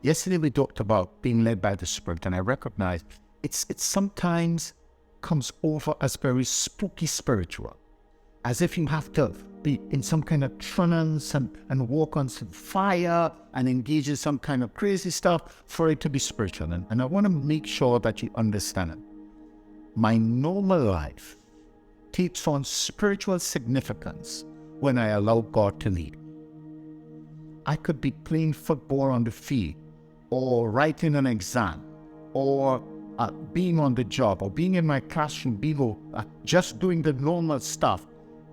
Yesterday we talked about being led by the Spirit, and I recognize it sometimes comes over as very spooky spiritual, as if you have to be in some kind of trance and walk on some fire and engage in some kind of crazy stuff for it to be spiritual. And I want to make sure that you understand it. My normal life takes on spiritual significance when I allow God to lead. I could be playing football on the field, or writing an exam, or being on the job, or being in my classroom, just doing the normal stuff.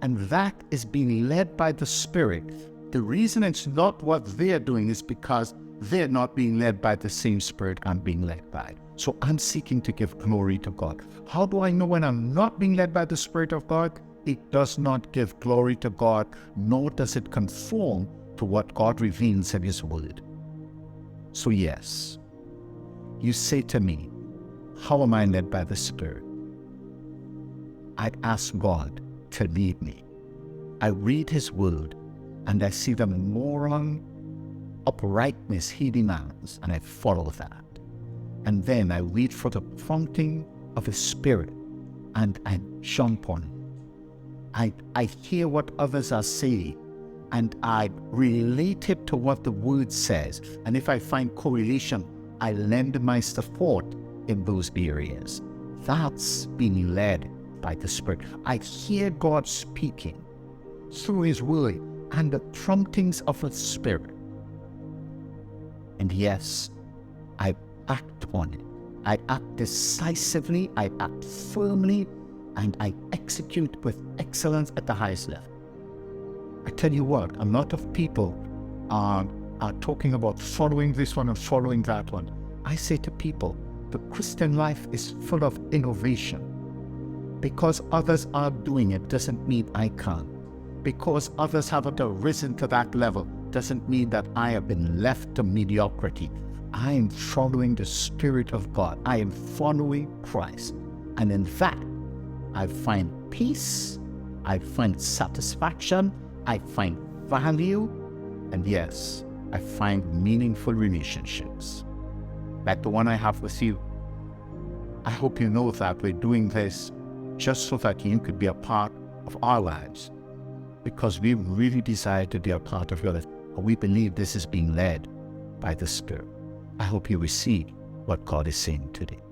And that is being led by the Spirit. The reason it's not what they're doing is because they're not being led by the same Spirit I'm being led by. So I'm seeking to give glory to God. How do I know when I'm not being led by the Spirit of God? It does not give glory to God, nor does it conform to what God reveals in His Word. So yes, you say to me, how am I led by the Spirit? I ask God to lead me. I read His Word, and I see the moral uprightness He demands, and I follow that. And then I wait for the prompting of His Spirit, and I jump on it. I hear what others are saying, and I relate it to what the Word says. And if I find correlation, I lend my support in those areas. That's being led by the Spirit. I hear God speaking through His Word and the promptings of His Spirit. And yes, I act on it. I act decisively, I act firmly, and I execute with excellence at the highest level. I tell you what, a lot of people are talking about following this one and following that one. I say to people, the Christian life is full of innovation. Because others are doing it doesn't mean I can't. Because others haven't risen to that level doesn't mean that I have been left to mediocrity. I am following the Spirit of God. I am following Christ. And in that, I find peace, I find satisfaction, I find value, and yes, I find meaningful relationships. Like the one I have with you. I hope you know that we're doing this just so that you could be a part of our lives, because we really desire to be a part of your life. We believe this is being led by the Spirit. I hope you receive what God is saying today.